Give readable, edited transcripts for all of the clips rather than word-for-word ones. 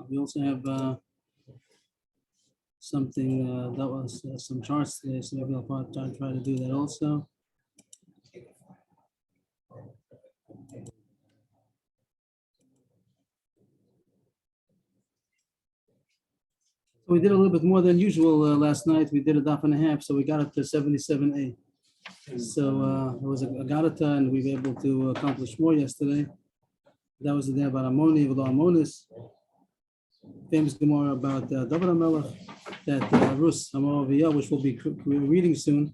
We also have something that was some charts today, so maybe I'll try to do that also. So we did a little bit more than usual last night. We did a daf and a half, so we got up to 77a. So it was a garata, and we were able to accomplish more yesterday. That was the day about Amoni, V'lo Amonis. Famous Gemara about David HaMelech, that Rus Hamaraviyah, which we'll be reading soon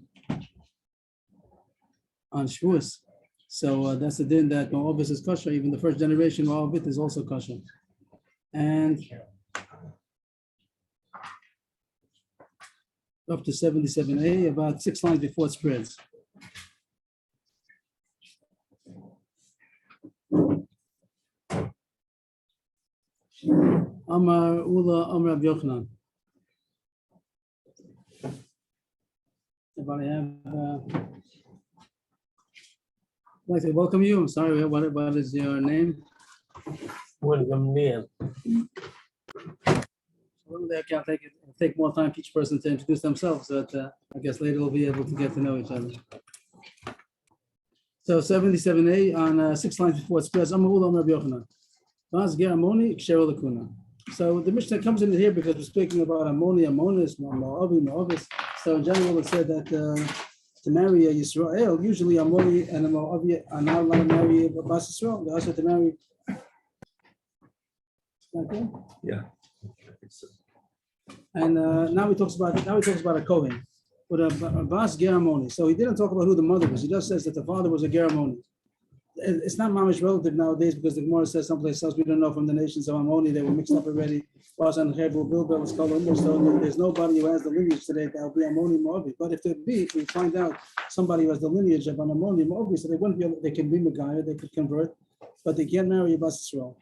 on Shavuos. So that's the din that Moabit is kosher. Even the first generation Moabit is also kosher. And up to 77a, about 6 lines before it spreads. Amar Ula Amar Rabbi Yochanan. Everybody have I'd like to welcome you. I'm sorry, what is your name? Welcome, Neil. I'll take more time for each person to introduce themselves, but I guess later we'll be able to get to know each other. So 77a on 6 lines before it spreads. Amar Ula Amar Rabbi Yochanan. Bas ger Amoni ksher l'kuna. So the Mishnah comes in here because we're speaking about Amoni, Amonis, Moavis. So in general, it said that to marry a Yisrael, usually Amoni and a Moavi are not allowed to marry a Bas Yisrael. They're also to marry. Okay. Yeah. And now he talks about a Kohen with a Bas ger Amoni. So he didn't talk about who the mother was. He just says that the father was a ger Amoni. It's not mamish relative nowadays because the Gemara says someplace else we don't know from the nations of Ammoni, they were mixed up already. So there's nobody who has the lineage today that will be Ammoni Moavi. But if we find out somebody who has the lineage of an Ammoni Moavi, so they wouldn't be able, they can be Megaya, they could convert, but they can't marry a Bas Yisrael.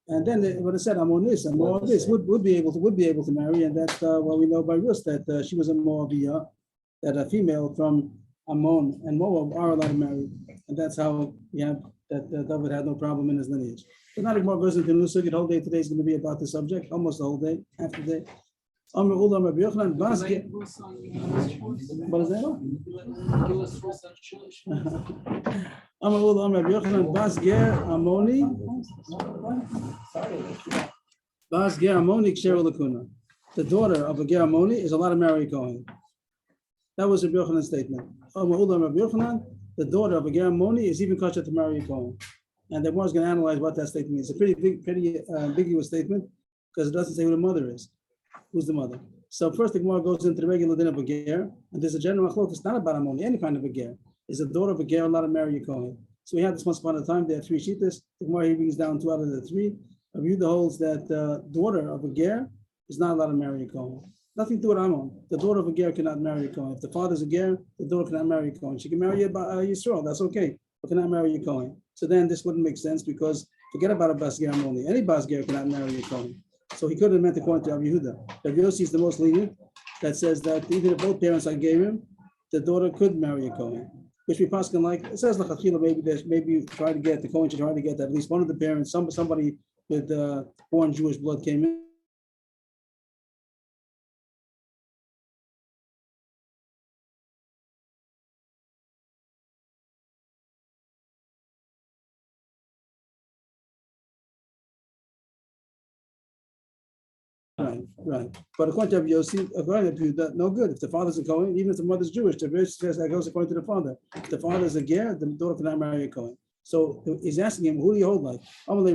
And then what it said, Ammonis and Moabis would be able to marry, and that's what we know by Rus that she was a Moabiyah, that a female from Ammon and Moab are allowed to marry, and that's how we have that David had no problem in his lineage. But not more goes into Nusuk. The whole day today is going to be about the subject, almost the whole day, half the day. What is that? Bas ger Amoni ksher l'kuna. The daughter of a ger Amoni is allowed to marry a Kohen. That was a Rabbi Yochanan's statement. The daughter of a ger Amoni is even kosher to marry a Kohen. And the Gemara is going to analyze what that statement is. It's a pretty ambiguous statement because it doesn't say who the mother is. Who's the mother? So first the Gemara goes into the regular din of a ger, and there's a general machlok. It's not about Amoni, any kind of a ger. Is the daughter of a ger allowed to marry a Kohen? So we had this once upon a time. There are 3 shittas. The Gemara brings down 2 out of the 3. A view that holds that the daughter of a ger is not allowed to marry a Kohen. Nothing to do with Ammon. The daughter of a ger cannot marry a Kohen. If the father's a ger, the daughter cannot marry a Kohen. She can marry a Yisrael, that's okay, but cannot marry a Kohen. So then this wouldn't make sense because forget about a Bas ger only. Any Bas ger cannot marry a Kohen. So he could have meant according to Rabbi Yehuda. Rabbi Yossi is the most lenient that says that even if both parents are him, the daughter could marry a Kohen. Which we paskin like, it says lachachila, maybe you try to get the Kohen to try to get at least one of the parents, somebody with born Jewish blood came in. Right. But according to Rabbi Yossi, according to that, no good. If the father's a Kohen, even if the mother's Jewish, the verse says that goes according to the father. If the father is a ger, the daughter cannot marry a Kohen. So he's asking him, who do you hold like? Come on,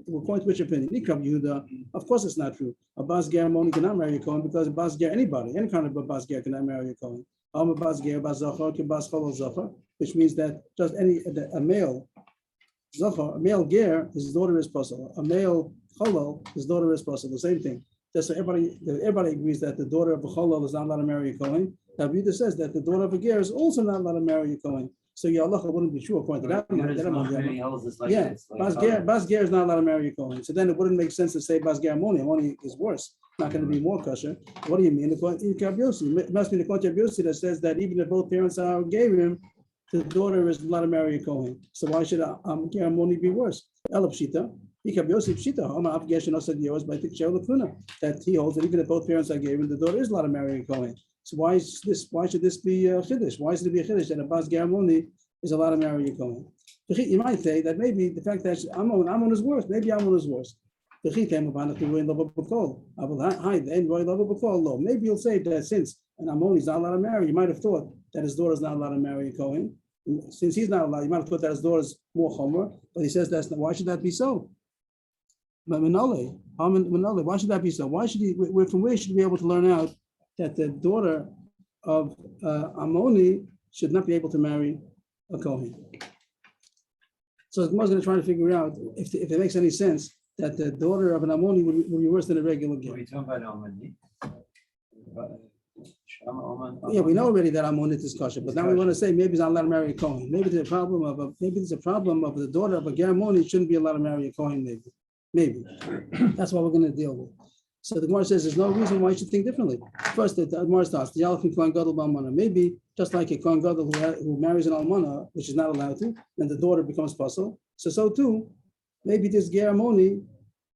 according to which opinion? Yehuda, of course it's not true. A Bas ger only cannot marry a Kohen because a Bas ger, anybody, any kind of a Bas ger cannot marry a Kohen. A Bas ger, Bas Zachar, Bas Cholol Zachar, which means that just a male Zachar, a male ger, his daughter is possible. A male Cholol, his daughter is possible. The same thing. Just so everybody agrees that the daughter of a Cholol is not allowed to marry a Kohen. Rabbi Yehuda says that the daughter of a ger is also not allowed to marry a Kohen. So your halacha wouldn't be true according to that. Bas ger is not allowed to marry a Kohen. So then it wouldn't make sense to say Bas ger Amoni is worse. Not going to be more kosher. What do you mean? It must be the Rabbi Yossi that says that even if both parents are Gerim, the daughter is allowed to marry a Kohen. So why should Ger Almoni be worse? Ela Pshita. Yosef Pshita. That he holds that even if both parents are gay, the daughter is allowed to marry a Kohen. So why is this? Why should this be a chiddush? Why should it be a chiddush that a bas Ger Almoni is allowed to marry a Kohen? You might say that maybe the fact that Ammon is worse. Maybe Ammon is worse. Maybe you'll say that since an Ammon is not allowed to marry, you might have thought that his daughter is not allowed to marry a Kohen. Since he's not allowed, you might have thought that his daughter is more chomer. But he says that's not. Why should that be so? But Manole, why should that be so? Why should he? From where should we be able to learn out that the daughter of Ammoni should not be able to marry a Kohen? So the Gemara is going to try to figure out if it makes any sense that the daughter of an Ammoni would be worse than a regular girl. Are you talking about Ammoni? Yeah, we know already that Ammonit is kosher, but now we want to say maybe he's not allowed to marry a Kohen. Maybe there's a problem of the daughter of a Ger Almoni shouldn't be allowed to marry a Kohen. Maybe that's what we're going to deal with. So the Gemara says there's no reason why you should think differently. First, the Gemara starts the Yalef Kohen Gadol B'Almana. Maybe just like a Kohen Gadol who marries an Almana, which is not allowed to, and the daughter becomes puzzle. So too, maybe this Ger Almoni,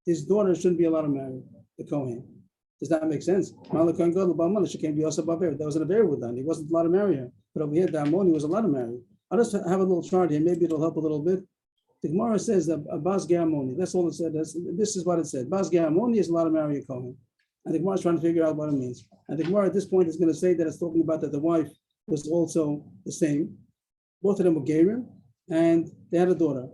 his daughter shouldn't be allowed to marry the Kohen. Does that make sense? Malak Kohen Gadol B'Almana, she can't be also Baver. That was an Aver with them. He wasn't allowed to marry her. But over here, the Almoni was allowed to marry. I'll just have a little chart here. Maybe it'll help a little bit. The Gemara says that a Bas Ger Almoni, that's all it said. This is what it said. Bas Ger Almoni is allowed to marry a Kohen. And the Gemara is trying to figure out what it means. And the Gemara at this point is going to say that it's talking about that the wife was also the same. Both of them were Gerim, and they had a daughter.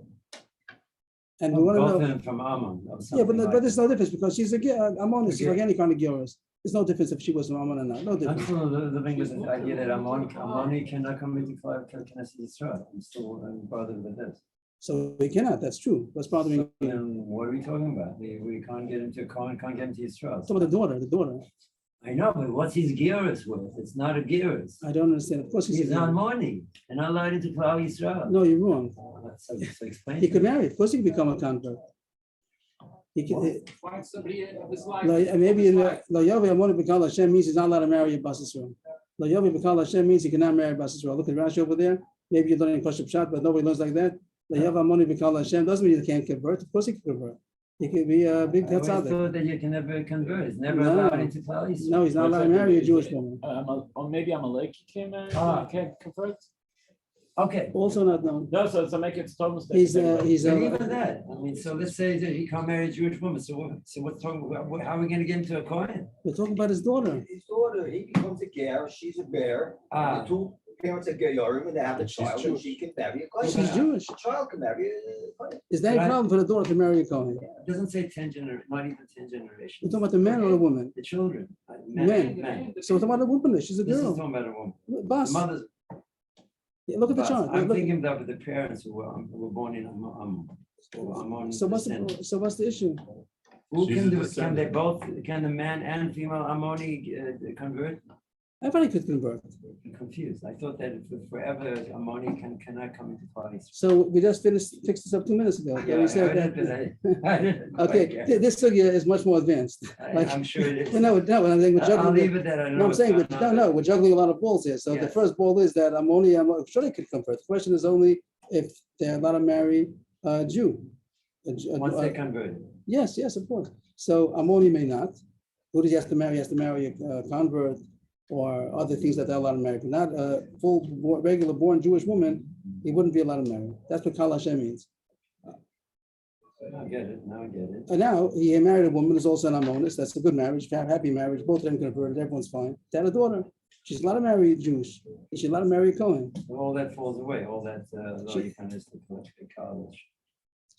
And we want to know. Both of them from Ammon. Yeah, but there's no difference because she's a Ammon is like any kind of Geras. There's no difference if she was from Ammon or not. No I'm difference. still living with the idea that Ammoni cannot come into Knesset Yisrael. I'm still bothered with this. So we cannot. That's true. That's bothering me. Then what are we talking about? We can't get into Kohen, can't get into Yisrael. So the daughter. I know, but what's his Geras with? It's not a Geras. I don't understand. Of course He's on money and not allowed into Klal Yisrael. No, you're wrong. So explain. He could marry. Of course, he could become a convert. He could. Find somebody of his life. Maybe in the Lo Yovi Amoni B'Kal Hashem means he's not allowed to marry a Bas Yisrael. Lo Yovi B'Kal Hashem means he cannot marry a Bas Yisrael. Look at Rashi over there. Maybe you're learning Pashup Pshat, but nobody learns like that. Lo Yovi Amoni B'Kal Hashem doesn't mean he can't convert. Of course, he can convert. He could be a big I tzaddik. thought that you can never convert. It's never No. allowed into Klal Yisrael. No, he's not allowed to marry a Jewish woman. Or maybe I'm a lake. He can't marry. Ah. Can't convert. Okay. Also not known. No, so make it a total mistake. He's But even that, I mean, so let's say that he can't marry a Jewish woman. So what's talking about? How are we going to get into a Kohen? We're talking about his daughter. His daughter, he becomes a ger, she's a bear. Ah. The two parents are gerim and they have a She's child, and Jewish. she can marry a She's kohen. Jewish. The child can marry a kohen. Is that a Right. problem for the daughter to marry a Kohen? It doesn't say 10 generations, not even 10 generations. We're talking about the man or the woman? The children. Men. So we're talking about a woman. She's a This is girl. talking about a woman. The Bas. mother's. Yeah, look at the Bas. chart. I'm Look- thinking about the parents who were born in Ammon. So what's the issue? Who She's can a do it? Can descendant. they both? Can the man and female Ammoni convert? Everybody could convert. I'm confused. I thought that forever Ammoni cannot come into Christ. So we just fixed this up 2 minutes ago. Yeah, We I said heard that. it, but I didn't Okay, quite get it. this sugya is much more advanced. like- I'm sure it is. No, I'm saying we're I'll juggling. leave it that I know. No, I'm what's saying, going on, but- we're juggling a lot of balls here. So the Yes. first ball is that Ammoni, I'm sure they could convert. The question is only if they're allowed to marry a Jew. Once they convert. Yes, of course. So Ammoni may not. Who does he have to marry? He has to marry a convert or other things that they're allowed to marry. But not a regular born Jewish woman, he wouldn't be allowed to marry. That's what Kal Hashem means. Now I get it. And now he married a woman who's also an Ammonis. That's a good marriage, happy marriage. Both of them converted. Everyone's fine. They had a daughter. She's allowed to marry a Jewish. She's allowed to marry a Kohen. All that falls away. All that law you can list the college.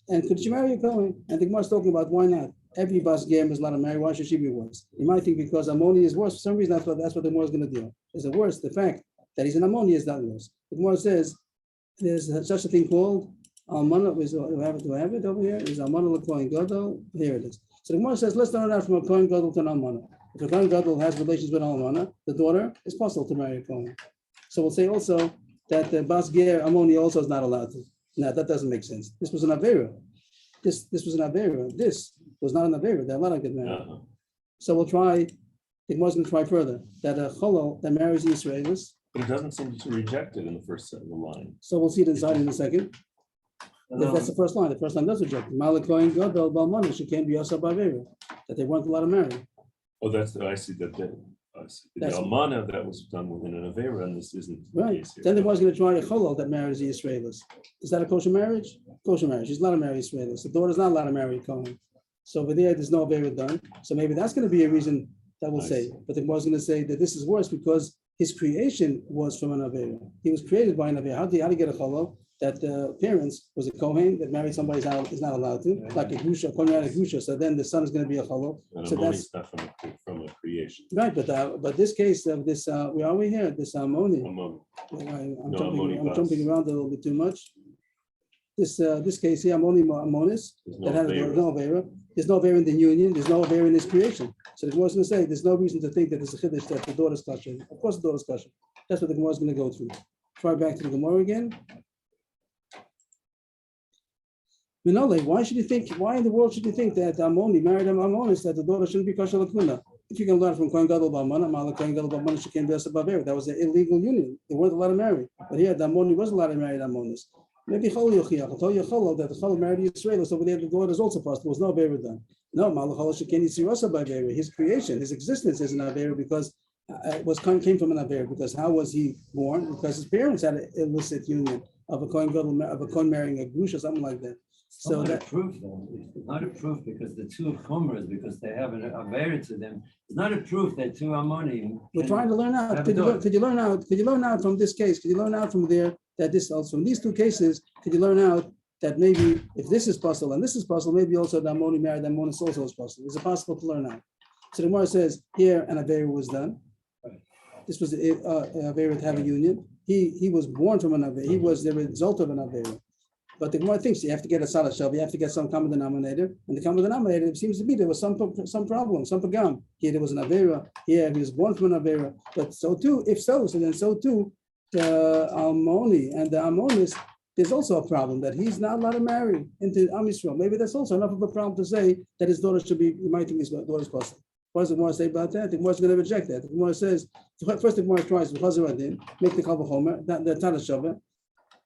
And could she marry a Kohen? And the Gemara is talking about why not? Every Bas Gem is allowed to marry. Why should she be worse? You might think because Ammoni is worse. For some reason, that's what the Gemara is going to deal. Is it worse? The fact that he's an Ammoni is not worse. The Gemara says there's such a thing called Almana. Do I have it over here? Is Almana l'Kohen Gadol? Here it is. So the Gemara says let's start out from a Kohen Gadol to an Almana. If a Kohen Gadol has relations with an Almana, the daughter is possible to marry a Kohen. So we'll say also that the Bas Ger Ammoni also is not allowed to. No, that doesn't make sense. This was an Avera. This was an Avera. This was not an Avera. They're allowed to get married. So we'll try, the Gemara's going to try further, that a Cholol that marries the Israelis But it doesn't seem to reject it in the first set of the line. So we'll see it inside in a second. If that's the first line does reject it. Malakoin Gadol Balmana, she can't be Yosef Bavera, that they weren't allowed to marry. Oh, I see that. I see. The That's- Almana, that was done within an Avera, and this isn't the Right. case here. Then the boy's going to try a cholol that marries the Israelis. Is that a kosher marriage? Kosher marriage. She's not allowed to marry Israelis. The daughter's not allowed to marry a Kohen. So over there's no Avera done. So maybe that's going to be a reason that we'll I say. see. But the boy's going to say that this is worse because his creation was from an Avera. He was created by an Avera. How do you get a cholol? That the parents was a Kohen that married somebody is not allowed to, like a Gusha, Kohen married a Gusha. So then the son is going to be a cholol. And So Amoni that's is not from a creation. right. But this case of this, where are we here? This Amoni. Amoni. I'm No, jumping, Ammoni I'm bus. jumping around a little bit too much. This case here, Ammonis, There's that no has Avera. no Avera. There's no Avera in the union. There's no Avera in his creation. So the Gemara is going to say there's no reason to think that there's a chiddush that the daughter's kosher. Of course, the daughter's kosher. That's what the Gemara is going to go through. Try back to the Gemara again. Minole, why should you think? Why in the world should you think that Ammoni married Ammonis that the daughter shouldn't be kosher lakuna? If you can learn from Kohen Gadol B'Amana, Mala Kohen Gadol B'Amana, she can't be Yosef Bavera. That was an illegal union. They weren't allowed to marry. But here, the Ammoni was allowed to marry Ammonis. Maybe Chol Yochiach. I'll tell you Chol that the Chol married the Israelis over there. The daughter is also possible. There was no Avera done. No, Mala Chol Sheken Yisirasa Bavera. His creation, his existence is an Avera because came from an Avera. Because how was he born? Because his parents had an illicit union of a Kohen Gadol, of a Kohen marrying a Grush or something like that. So Not a that proof though. It's not a proof because the two of Chumras, because they have an Avera to them. It's not a proof that two Ammoni. we're trying to learn out. have a Could daughter. you learn out? Could you learn out from this case? Could you learn out from there that this also from these two cases? Could you learn out that maybe if this is possible and this is possible, maybe also the Ammoni married Ammonis also is possible. Is it possible to learn out? So the Gemara says here an Avera was done. This was Avera to have a union. He was born from an Avera. He was the result of an Avera. But the Gemara thinks you have to get a Salah Shelf, you have to get some common denominator. And the common denominator, it seems to be there was some problem, some pagam. Here there was an Avera, here he was born from an Avera. But so too, if so, then so too, the Ammoni and the Ammonis, there's also a problem that he's not allowed to marry into Am Yisrael. Maybe that's also enough of a problem to say that his daughter should be, you might think his daughter's possible. What does the Gemara say about that? The Gemara is going to reject that. The Gemara says, first the Gemara tries to make the Kal V'chomer, the Tana Shavah.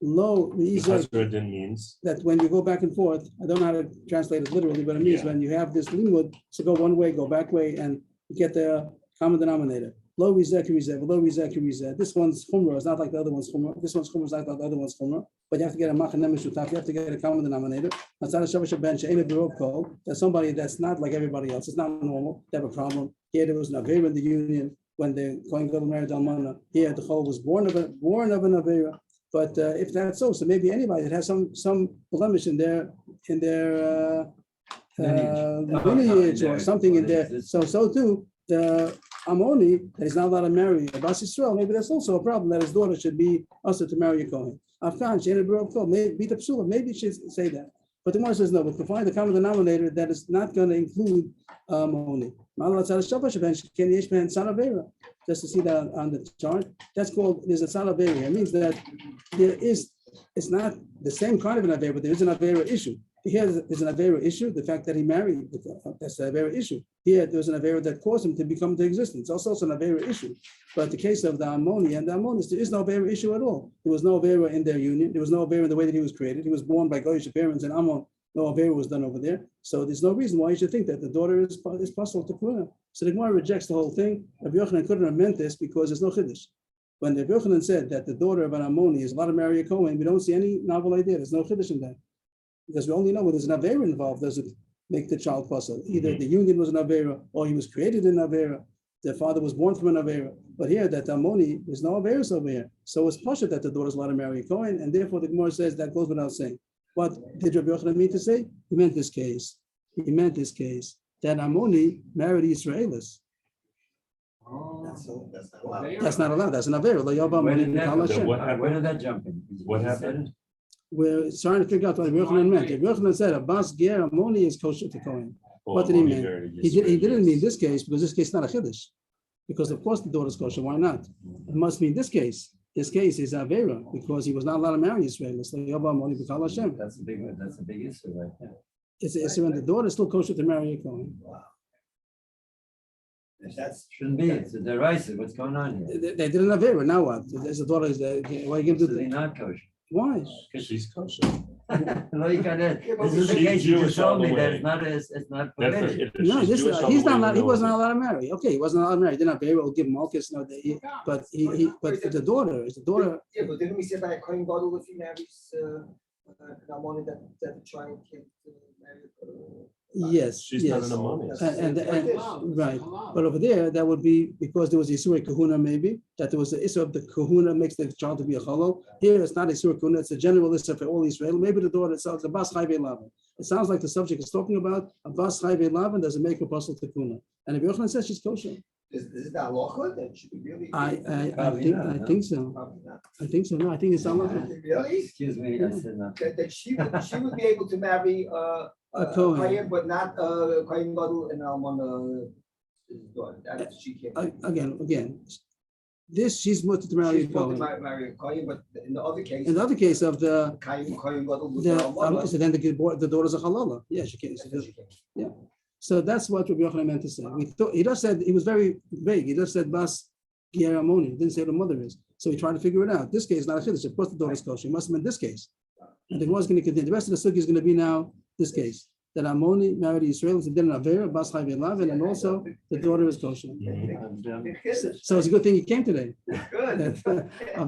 Lo, Because Redin means that when you go back and forth, I don't know how to translate it literally, but it means Yeah. when you have this limud, so go one way, go back way, and you get the common denominator. Lo rizeh kirizeh, lo rizeh kirizeh. This one's chumrah, it's not like the other one's chumrah. This one's chumrah is not like the other one's chumrah. But you have to get a machaneh mishutaf, you have to get a common denominator. That's somebody that's not like everybody else. It's not normal. They have a problem. Here there was an Avera in the union when the Kohen Gadol married Almana. Here the Chol was born of an Avera. But if that's so anybody that has some blemish in their lineage or something in there, so too the Ammoni that is not allowed to marry a Bas Yisrael, maybe that's also a problem that his daughter should be also to marry a Kohen. Afghan, maybe she should say that. But the Gemara says no. We can find the common denominator that is not going to include Ammoni. Just to see that on the chart, that's called, there's a salavera. It means that it's not the same kind of an avera, but there is an avera issue. Here there's an avera issue, the fact that he married, that's an avera issue. Here there's an avera that caused him to become into existence. Also an avera issue. But the case of the Ammoni and the Ammonis, there is no avera issue at all. There was no avera in their union. There was no avera in the way that he was created. He was born by Goyish parents, and Ammon, no avera was done over there. So there's no reason why you should think that the daughter is possible to Kuna. So the Gemara rejects the whole thing. Rabbi Yochanan couldn't have meant this because there's no chiddush. When Rabbi Yochanan said that the daughter of an Ammoni is allowed to marry a Kohen, we don't see any novel idea. There's no chiddush in that. Because we only know when there's an avera involved, does it make the child possible? Either the union was an avera or he was created in avera. The father was born from an avera. But here, that Ammoni, there's no averas over here. So it's pasha that the daughter is allowed to marry a Kohen, and therefore the Gemara says that goes without saying. What did Rabbi Yochanan mean to say? He meant this case. That Ammoni married Israelis. That's not allowed. That's not allowed. That's an avera. Where did that jump in? What happened? We're trying to figure out what Rabbi Yochanan meant. Rabbi Yochanan said a bas ger Ammoni is kosher to Kohen. What did he mean? He didn't mean this case because this case is not a chiddush. Because of course the daughter is kosher. Why not? It must mean this case. This case is avera because he was not allowed to marry Israelis. That's a big issue right there. It's when the daughter is still kosher to marry a Kohen. That's shouldn't be, it's a derisive, what's going on here? They didn't have it, now what? There's a daughter, why you give So they're the, not kosher. why? She's kosher. No, you got it. This is the She's case, you Jewish just told all the me that way. it's not, it's not That's permitted. her- No, she's this Jewish all he's the way, not, we he know wasn't it. allowed to marry. Okay, he wasn't allowed to marry. He didn't have Be'er, will give Malkus, no, but but the daughter, is the daughter, Yeah, but didn't we say that Kohen Gadol if he marries an Almoni that the child can't marry? yes, She's not yes. an ammonia. And right, but over there, that would be because there was Yisur Kahuna, maybe, that there was the Issur of the Kahuna makes the child to be a Chalal. Here, it's not Yisur Kahuna, it's a general Issur for all Israel. Maybe the daughter itself, the Bas Chai Lavan. It sounds like the subject is talking about a Bas Chai Lavan doesn't make a puzzle to Kuna. And if Yochanan says she's kosher, Is it that halacha that should be really? I think so. Probably not. I think so. No, I think it's halacha. Really? Excuse me, I said no. That she would be able to marry a Kohen. Kohen, but not Kohen Gadol and Almon daughter. That she can't. Again, this she's wanted to marry a She's supposed to Kohen. marry a Kohen, but in the other case. In the other case of the Kohen Gadol with so then the daughter's a halala. Yeah, she can't. So that's what Rabbi Yochanan meant to say. We thought he just said he was very vague. He just said Bas Ger Amoni. He didn't say the mother is. So we tried to figure it out. This case is not a chiddush. Of course, the daughter's kosher. It must have been this case. And the was going to continue. The rest of the sukkah is going to be now this case. That Amoni married Israelis and didn't have Bas Chai Lavan, and also the daughter is kosher. So it's a good thing he came today. Good.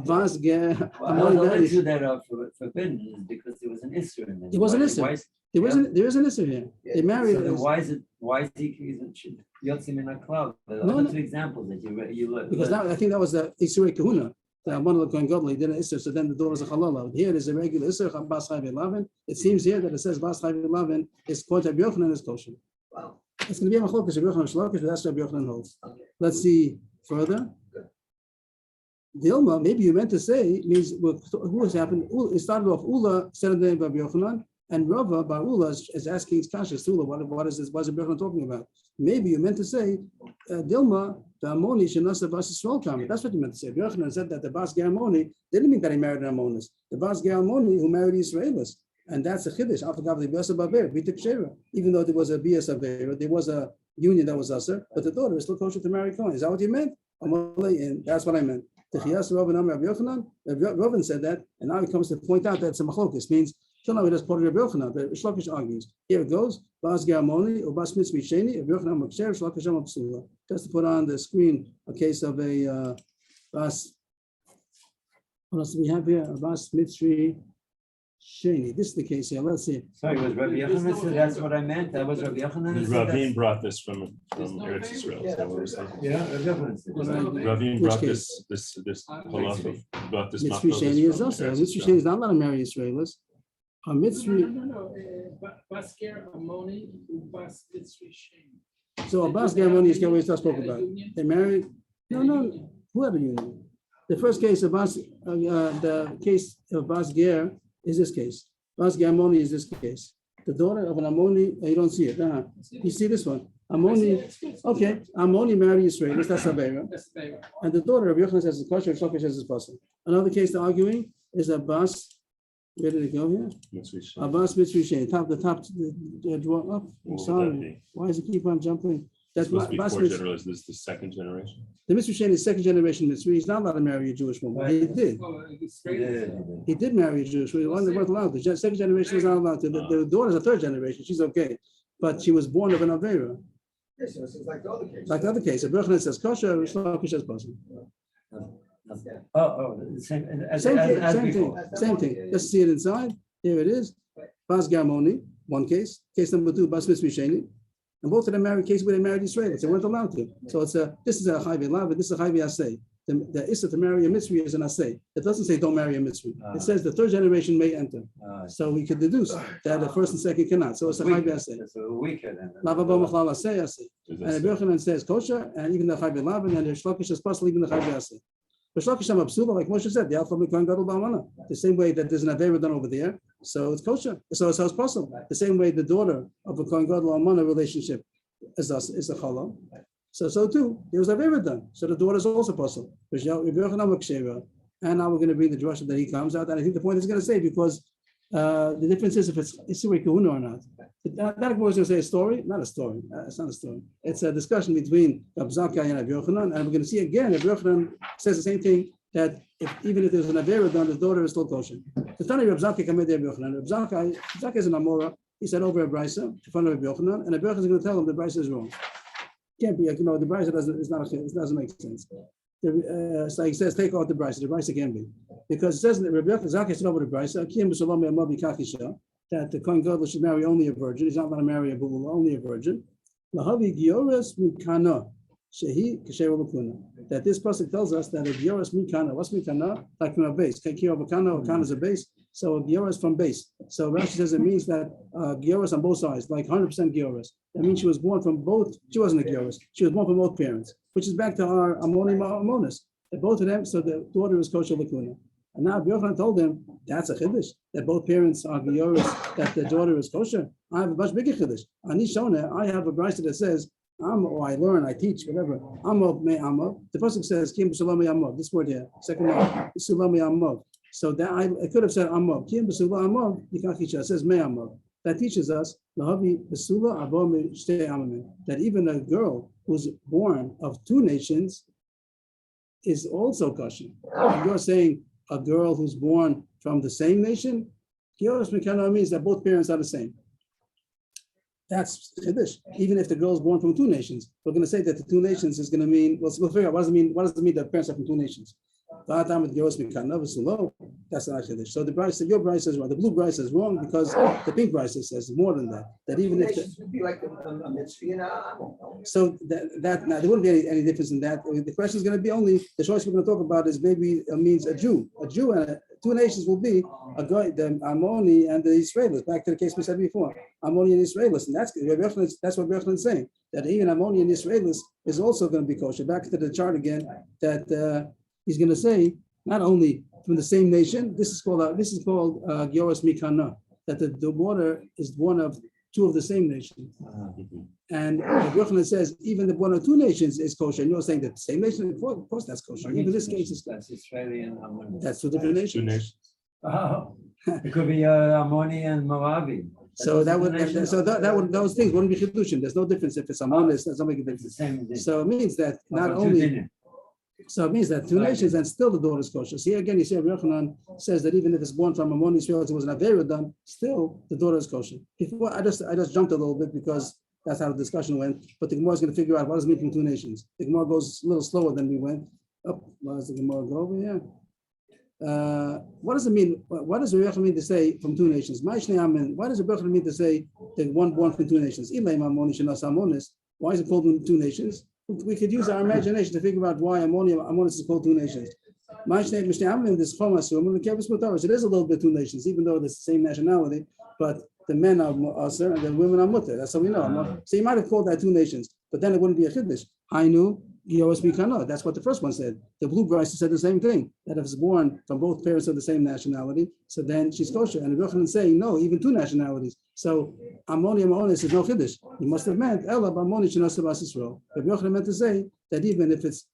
Bas Ger Well, Amoni the married. reason that are forbidden is because there was an issue in there. It was an issue. There is an issue here. They married. So then why is he Yotzim in a club? The No, other no. two examples that you look. Because that, I think that was the Isurei Kahuna. The one of the Kohen Gadol, he did an Isser, so then the daughter is a Halala. Here it is a regular Isser, Bas Chai Lavan. It seems here that it says Bas Chai Lavan is quote Rabbi Yochanan is kosher. Wow. It's going to be a machlokas, Rabbi Yochanan Shlokish, but that's Rabbi Yochanan holds. Let's see further. Dilma, maybe you meant to say, means who has happened? It started off, Ula said the name of Rabbi Yochanan, and Rava Bar Ula is asking his kasha, Ula, what is this? What is Rabbi Yochanan talking about? Maybe you meant to say, Dilma, the Ammoni Shenasa Bas Yisrael Kami. That's what you meant to say. Rabbi Yochanan said that the Bas Ger Ammoni didn't mean that he married an Ammonis. The Bas Ger Ammoni who married Israelis. And that's a chiddush. Even though there was a bias avera, there was a union that was usher, but the daughter is still kosher to marry Cohen. Is that what you meant? And that's what I meant. Ravin said that, and now he comes to point out that it's a machlokus. Means till now he just quoted Rabbi Yochanan, but Shlokish argues. Here it goes: Bas Gamoni or Bas Mitzvi Sheni, Rabbi Yochanan Maksher, Shlokish Amapsula. Just to put on the screen a case of a Bas. What else do we have here? A Bas Mitzvi Sheni. This is the case here. Let's see. Sorry, was Rabbi Yochanan said that's what I meant? That was Rabbi Yochanan? who said that? Ravine brought this from Eretz Israel. Is that what we're saying? Yeah, Rabbi Yochanan said that. Ravine Which brought case? this halacha, brought this. Mitzvi machlokas Sheni is from also. Eretz Mitzvi Israel. Sheni is not allowed to marry Israelis. A Mitzvi. Basker Amoni, Bas Mitzri Sheni. So a Bas Gamoni is what we just spoke about. They married. No. Who had a union? The first case of Bas, the case of Bas Ger is this case. Bas Gamoni is this case. The daughter of an Ammoni, you don't see it. You see this one. Ammoni, okay. Ammoni married Israelis, that's Avera. And the daughter of Yochanan says the kosher, Shlokish says it's possible. Another case they're arguing is a Bas, where did it go here? Mitzvi Sheni. A Bas Mitzri Sheni, draw up. I'm What would sorry. that be? Why does it keep on jumping? That's Supposed to be Bas four Mitzri. generations. This is the second generation. The Mitzri Sheni is second generation Mitzri. He's not allowed to marry a Jewish woman. He did. Yeah. He did marry a Jewish woman. They weren't allowed to. The second generation was not allowed to. The daughter's a third generation. She's okay. But she was born of an Avera. Yes, so it's like the other case. Like the other case. If Yochanan says kosher, Shlokish says possible. Same Same thing, as same before. thing, same thing. Let's see it inside. Here it is. Bas Gamoni, one case. Case number 2, Bas Mitzvi Sheni. And both of them married cases where they married Israelis. They weren't allowed to. So this is a Chayvi Lav, this is a Chayvi Asay. The Issa to marry a Mitzri is an Asay. It doesn't say don't marry a Mitzri. It says the third generation may enter. So we could deduce that the first and second cannot. So it's a Chayvi Asay. It's a weaker than. Lavabo Machlal Asay Asay. Is And this if Yochanan says kosher, and even the Chayvi Lav, and then the Shlokish is possible, even the Chayvi Asay. But Shlokish am Absula, like Moshe said, the Alpha Mikon Gadol Ba'amana. The same way that there's an Avera done over there, so it's kosher. So it's possible. The same way the daughter of a Kohen Gadol Ba'amana relationship is a Chalal. So too, there was Avera done. So the daughter is also possible. And now we're going to bring the drasha that he comes out. And I think the point is going to say, because The difference is if it's Isuri Kahuna or not. That was going to say a story, not a story. It's not a story. It's a discussion between Reb Zakkai and Reb Yochanan, and we're going to see again. Reb Yochanan says the same thing, that even if there's an Avera done, his daughter is still kosher. The Tani Reb Zakkai came with Reb Yochanan. Reb Zakkai is an Amora. He said over a brisa in front of Reb Yochanan, and Reb Yochanan is going to tell him the brisa is wrong. Can't be, the brisa it doesn't make sense. So he says, take out the brisa. The brisa can be, because it says that Reb Zakkai said over the brisa, that the Kohen Gadol should marry only a virgin. He's not going to marry a bull, only a virgin. That this pasuk tells us that a gioras mikana, what's mikana? Like from a base. Kana is a base. So a gioras from base. So Rashi says it means that gioras on both sides, like 100% gioras. That means she was born from both. She wasn't a gioras. She was born from both parents, which is back to our amonis. Both of them. So the daughter is kosher lakuna. And now Yochanan told him that's a chiddush, that both parents are gioras, that the daughter is kosher. I have a much bigger chiddush. Ani Shona, I have a brisa that says, I learn, I teach, whatever. Amov me amov. The pasuk says, Kim b'sulami amov. This word here, second word, b'sulami amov. So that I could have said amov. Kim b'sula amov. It says me amov. That teaches us that even a girl who's born of two nations is also kosher. You're saying a girl who's born from the same nation, means that both parents are the same. That's chiddush. Even if the girl is born from two nations, we're going to say that the two nations is going to mean. We'll figure out what does it mean. What does it mean that parents are from two nations? That's not chiddush. So the brisa, your brisa is wrong. The blue brisa is wrong because the pink brisa says more than that. That even if would be like a mitzvah. So that now there wouldn't be any difference in that. The question is going to be only the choice we're going to talk about is maybe means a Jew and two nations will be a guy, the Ammoni and the Israelis. Back to the case we said before, Ammoni and Israelis, and that's what Yochanan is saying, that even Ammoni and Israelis is also going to be kosher. Back to the chart again, that he's going to say not only from the same nation. This is called Gioras Mikana, that the water is one of two of the same nation. And Yochanan says even the one of two nations is kosher. And you're saying that the same nation, of course that's kosher. Even this case is that's Israeli and Ammoni. that's two different nations. Two nations. Oh, it could be Ammoni and Moabi. So that would those things wouldn't be chidushim. There's no difference if it's Ammonis. There's no big difference. So it means that not only. So it means that two nations and still the daughter is kosher. See again, you see, Yochanan says that even if it's born from Ammon Israel, it was an Avera done, still the daughter is kosher. Before I just jumped a little bit because that's how the discussion went. But the Gemara is going to figure out what does it mean from two nations. The Gemara goes a little slower than we went. Why does the Gemara go over here? What does it mean? What does Yochanan mean to say from two nations? Why does Yochanan mean to say that one born from two nations? Why is it called two nations? We could use our imagination to figure out why Ammonis is called two nations. It is a little bit two nations, even though it's the same nationality, but the men are certain and the women are mutter. That's how we know. So you might have called that two nations, but then it wouldn't be a chiddush. I knew that's what the first one said. The blue brisa said the same thing, that if it's born from both parents of the same nationality, so then she's kosher. And Yochanan is saying, no, even two nationalities. So Ammoni and Ammonis is no chiddush. He must have meant, Ela Ammoni Shnas Yisrael. But Yochanan meant to say that even if it's,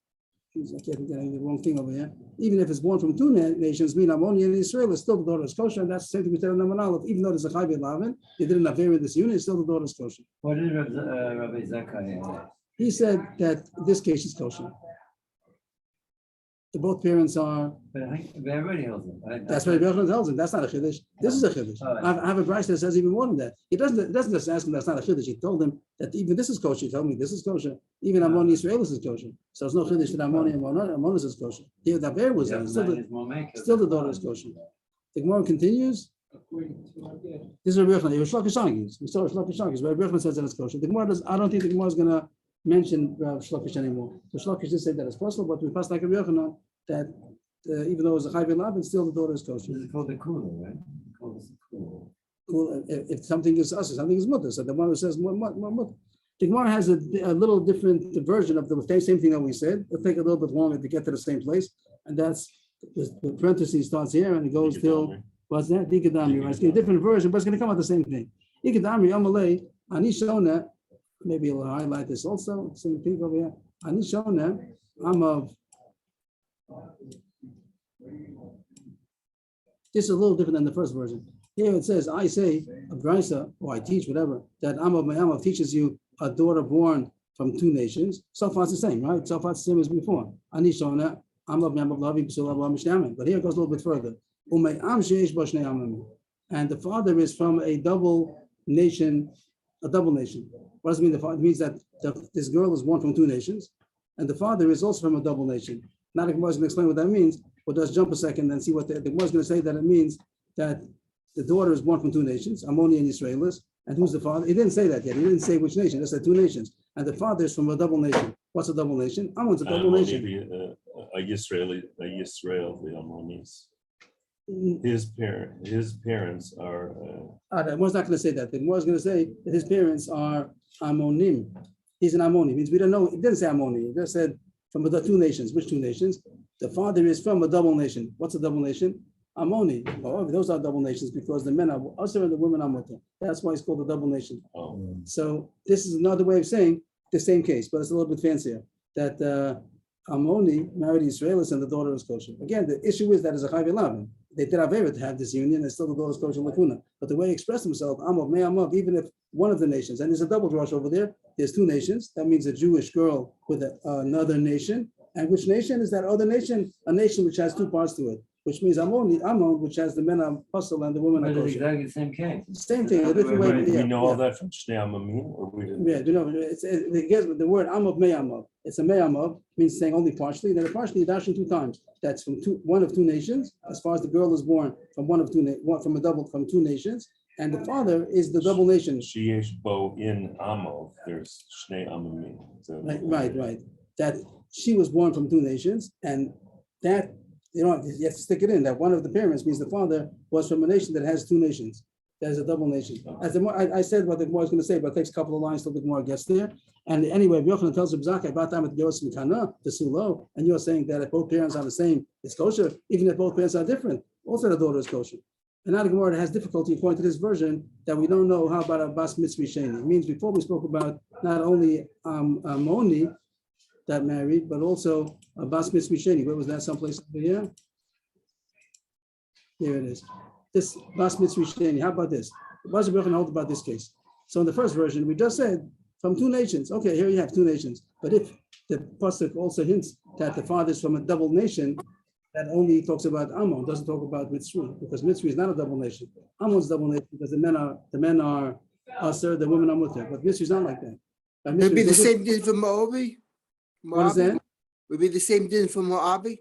I can't get the wrong thing over here, even if it's born from two nations, mean Ammoni and Israel, is still the daughter is kosher. And that's the same thing we said in Naman Aleph. Even though there's a Chayv Lavin, they didn't have in this unit, still the daughter is kosher. What did Rabbi Zakkai? He said that this case is kosher. Both parents are. But I think everybody holds it. That's what Yochanan tells him. That's not a chiddush. This is a chiddush. I have a brisa that says even more than that. It doesn't just ask him that's not a chiddush. He told him that even this is kosher. He told me this is kosher. Even Ammoni Israelis is kosher. So it's no chiddush that Ammoni and Ammonis is kosher. Here the bear was still the daughter is kosher. The Gemara continues. This is Rabbi Yochanan. It was Shlokishagis. We saw Shlokishagis. Rabbi Yochanan says that it's kosher. The Gemara does. I don't think the Gemara is going to mention Shlokish anymore. So Shlokish did say that it's possible, but we passed like Rabbi Yochanan that even though it's a Chayv Lab, still the daughter is kosher. It's called the cooler, right? Cool. If something is us, something is mutter. So the one who says mutter. The Gemara has a little different version of the same thing that we said. It'll take a little bit longer to get to the same place, and that's the parenthesis starts here and it goes till what's that? Dikadami, right? It's a different version, but it's going to come out the same thing. Dikadami Amalei Anishona. Maybe I'll highlight this also. Same thing over here. Anishona. I'm of. This is a little different than the first version. Here it says, I say, a brisa, or I teach, whatever, that Amav Me'amav teaches you a daughter born from two nations. So far it's the same, right? So far it's the same as before. Ani Shona, Amav Me'amav Lavi B'Sulav Mishnamin. But here it goes a little bit further. Ume'am Sheish Bo Shnei Amim. And the father is from a double nation. What does it mean? The father it means that this girl is born from two nations, and the father is also from a double nation. Now the Gemara is going to explain what that means, but let's jump a second and see what the Gemara is going to say that it means that the daughter is born from two nations, Ammoni and Israelis, and who's the father? He didn't say that yet. He didn't say which nation. He said two nations, and the father is from a double nation. What's a double nation? Ammon's a double nation. A Yisrael, the Ammonis. His parents are. The Gemara's not going to say that. The Gemara is going to say that his parents are Ammonim. He's an Ammoni. Means we don't know. It didn't say Ammoni. It just said from the two nations. Which two nations? The father is from a double nation. What's a double nation? Ammoni. Oh, those are double nations because the men are usher and the women are mutter. That's why it's called a double nation. Oh. So this is another way of saying the same case, but it's a little bit fancier. That Ammoni married Israelis and the daughter is kosher. Again, the issue is that it's a chayv elav. They did avera to have this union, and still the daughter is kosher lakuna. But the way he expressed himself, Amav me Amav, even if one of the nations, and there's a double drush over there. There's two nations. That means a Jewish girl with another nation. And which nation is that other nation? A nation which has two parts to it, which means Ammon, which has the men are puzzle and the women are But it's kosher. exactly the same case. Same thing, a different way. We Yeah, know all yeah. that from Shnei Amamim, or we didn't? Yeah, you know, the word Amav me Amav. It's a me Amav, means saying only partially. Then partially dashing two times. That's from one of two nations. As far as the girl is born from from two nations, and the father is the double nation. Sheyesh Bo in Amov, there's Shnei Amamim. Right. That she was born from two nations, and that you have to stick it in. That one of the parents means the father was from a nation that has two nations. That is a double nation. As the more I said what the Gemara is going to say, but it takes a couple of lines till the Gemara gets there. And anyway, Yochanan tells Rebzaka about time at the Mikana, the Sulo, and you're saying that if both parents are the same, it's kosher, even if both parents are different, also the daughter is kosher. And now the Gemara has difficulty according to this version that we don't know how about a bas mitzvah sheni. It means before we spoke about not only Ammoni that married, but also a bas mitzvah sheni. Where was that? Someplace over here? Here it is. This bas mitzvah sheni. How about this? What's the Yochanan hold about this case? So in the first version, we just said from two nations. Okay, here you have two nations. But if the pasuk also hints that the father is from a double nation, that only talks about Ammon, doesn't talk about Mitzri, because Mitzri is not a double nation. Ammon's double nation because the men are Aser, the women are Mutter, but Mitzri is not like that. It'd be the same din for Moabi? What is that? Would be the same din for Moabi?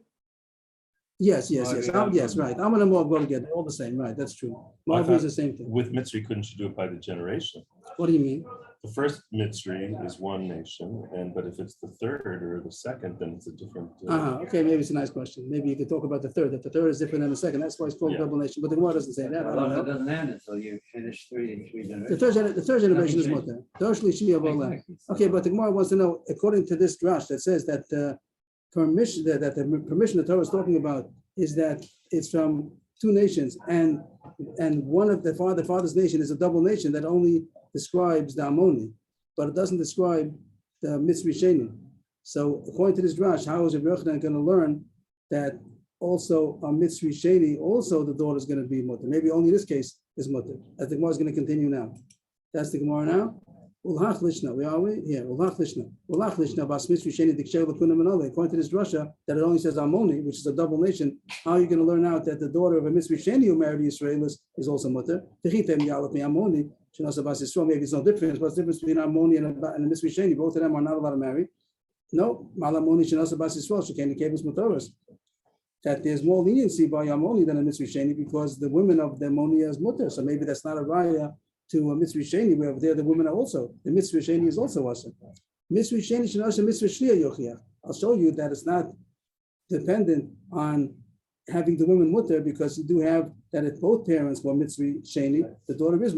Yes, right. Ammon and Moab go together, they're all the same, right? That's true. Moab is the same thing. With Mitzri, couldn't you do it by the generation? What do you mean? The first Mitzri is one nation, but if it's the third or the second, then it's a different. Okay, maybe it's a nice question. Maybe you could talk about the third. If the third is different than the second, that's why it's called double nation. But the Gemara doesn't say that. I don't It know. doesn't end until you finish three generations. The third generation is Mutter. Okay, but the Gemara wants to know, according to this drash that says that the permission the Torah is talking about is that it's from two nations, and one of the father's nation is a double nation that only describes the Ammoni, but it doesn't describe the Mitzri Sheni. So according to this drash, how is Rabbi Yochanan going to learn that also a Mitzri Sheni, also the daughter is going to be Mutter? Maybe only this case is Mutter. As the Gemara is going to continue now. That's the Gemara now. Ulhach lishna, where are we? Here, ulhach lishna. Ulhach lishna, bas mitzvah sheni diksher l'kuna menole. According to this drasha, that it only says Ammoni, which is a double nation, how are you going to learn out that the daughter of a mitzvah sheni who married Israelis is also mutter? Techipem yalaf mi Ammoni, shenasa bas Yisrael. Maybe it's no difference. What's the difference between Ammoni and a mitzvah sheni? Both of them are not allowed to marry. No, malamoni shenasa bas Yisrael. She can't keep his mutaras. That there's more leniency by Ammoni than a mitzvah sheni because the women of the Ammoni is mutter. So maybe that's not a raya to a mitzvah sheni, where there the women are also. The mitzvah sheni is also awesome. Mitzvah sheni should also mitzvah shliya yochiach. I'll show you that it's not dependent on having the women mutter because you do have that if both parents were mitzvah sheni, the daughter is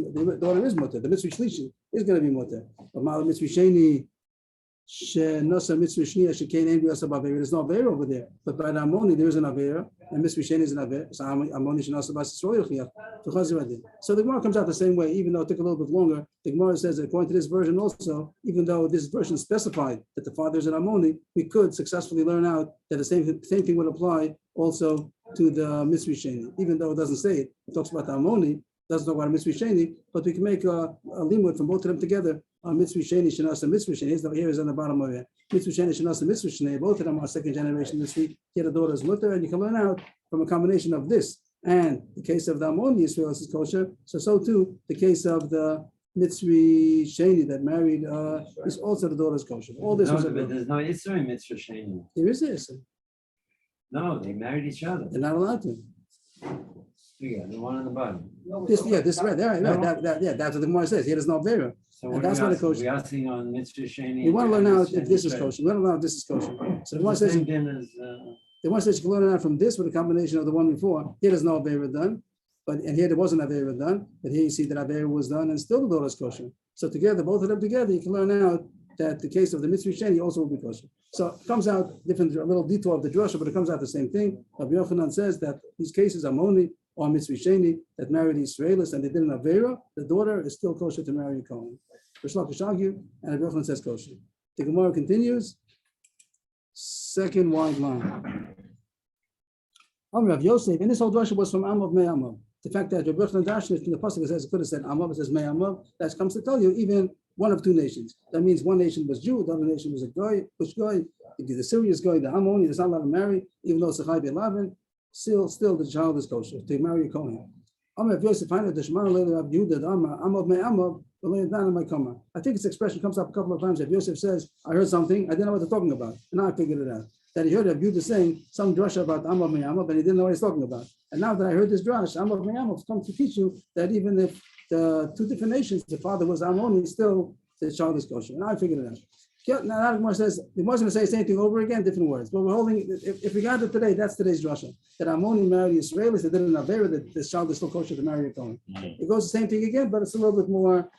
mutter. The mitzvah shlishi is going to be mutter. But mal mitzvah sheni shenosa mitzvah shliya shekain ein b'yasa b'avera. There's no avera over there, but by the Ammoni there is an avera, and mitzvah sheni is an avera. So Ammoni shenosa b'as Yisrael yochiach. So the Gemara comes out the same way, even though it took a little bit longer. The Gemara says that according to this version also, even though this version specified that the father is an Ammoni, we could successfully learn out that the same thing would apply also to the mitzvah sheni. Even though it doesn't say it, it talks about the Ammoni, doesn't know about a mitzvah sheni, but we can make a limud from both of them together. Mitzvah sheni, shenas, and mitzvah sheni. Here is on the bottom of it. Mitzvah sheni, shenas, and mitzvah sheni. Both of them are second generation this week. Here the daughter's mutter, and you can learn out from a combination of this and the case of the Ammoni Israel is kosher. So too the case of the mitzvah sheni that married is also the daughter's kosher. All this was But there's no Yisrael in mitzvah sheni. there is this. No, they married each other. They're not allowed to. Yeah, the one on the bottom. This is right. Right. That's what the Gemara says. Here there's no Avera. So And what that's are why we the kosher. asking? We asking on mitzvah sheni. We want to learn out and if this is Israel. kosher. We want to learn out if this is kosher. So the Gemara says Same thing as, the one says you can learn it out from this with a combination of the one before. Here there's no Avera done, and here there wasn't Avera done. But here you see that Avera was done and still the daughter's kosher. So together, both of them together, you can learn out that the case of the mitzvah sheni also will be kosher. So it comes out different, a little detour of the drasha, but it comes out the same thing. Rabbi Yochanan says that these cases are Ammoni or mitzvah sheni that married Israelis and they did an Avera. The daughter is still kosher to marry a Kohen. Rish Lakish argue, and Rabbi Yochanan says kosher. The Gemara continues. Second wide line. Rav Yosef, and this whole drasha was from Amav Mei Amav. The fact that Rabbi Yochanan Darshan in the pasuk says it could have said Amav, it says Mei Amav. That comes to tell you even one of two nations. That means one nation was Jew, the other nation was a goy, Bush goy, the Syrians goy, the Ammoni. There's not allowed to marry, even though it's a Chai B'Elaven. Still the child is kosher to marry a Kohen. Rav Yosef, find out the Shemar later of Yehuda, Amav Mei Amav. I think this expression comes up a couple of times. If Yosef says, I heard something, I didn't know what they're talking about. And now I figured it out. That he heard of Yehuda saying some drasha about Amav Me'amav, but he didn't know what he's talking about. And now that I heard this drash, Amav Me'amav comes to teach you that even if the two different nations, the father was Ammoni, still the child is kosher. And I figured it out. Now the Gemara says, he wasn't going to say the same thing over again, different words. But we're holding, if we got it today, that's today's drasha. That Ammoni married Israelis, they did an Avera, that this child is still kosher to marry a Kohen. It goes the same thing again, but it's a little bit more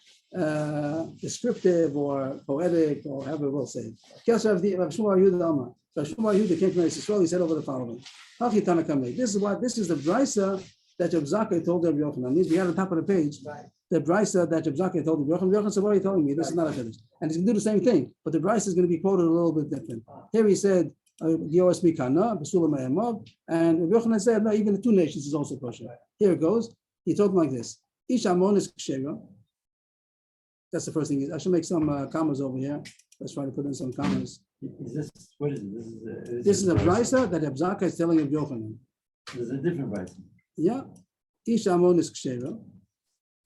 descriptive or poetic, or however we'll say it. Rav Shmuel Yehuda came to marry Israel. He said over the following: This is the brisa that Reb Zakkai told Rabbi Yochanan. Means we got on top of the page. The brisa that Reb Zakkai told Rabbi Yochanan. Rabbi Yochanan said, "What are you telling me? This is not a finish." And he's going to do the same thing, but the brisa is going to be quoted a little bit different. Here he said, "Yos mikana b'sula ma'amav," and Rabbi Yochanan said, "No, even the two nations is also kosher." Here it goes. He told him like this: "Ish amonis kshera." That's the first thing. I should make some commas over here. Let's try to put in some commas. is this, what is it? This is a brisa that Reb Zakkai is telling Rabbi Yochanan. There's a different brisa. Yeah. Ish amonis kshera.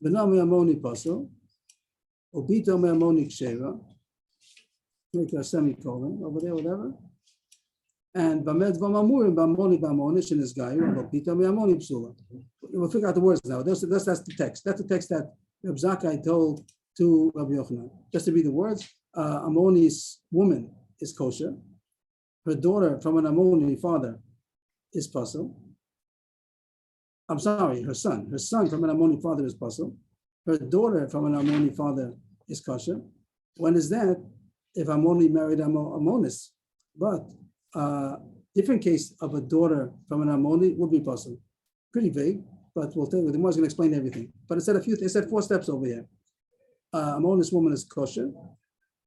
Benami amoni paso. Obito me amoni kshera. Make a semicolon over there, whatever. And Bamed Vamamurim Bamoni Bamonish in his guy, Obito me amoni psula. We'll figure out the words now. That's the text. That's the text that Reb Zakkai told to Rabbi Yochanan. Just to read the words, Ammoni's woman is kosher. Her daughter from an Ammoni father is pasul. I'm sorry, her son. Her son from an Ammoni father is pasul. Her daughter from an Ammoni father is kosher. When is that? If Ammoni married Ammonis. But different case of a daughter from an Ammoni would be pasul. Pretty vague, but we'll tell you. The Gemara is going to explain everything. But it said 4 steps over here. Ammonis woman is kosher.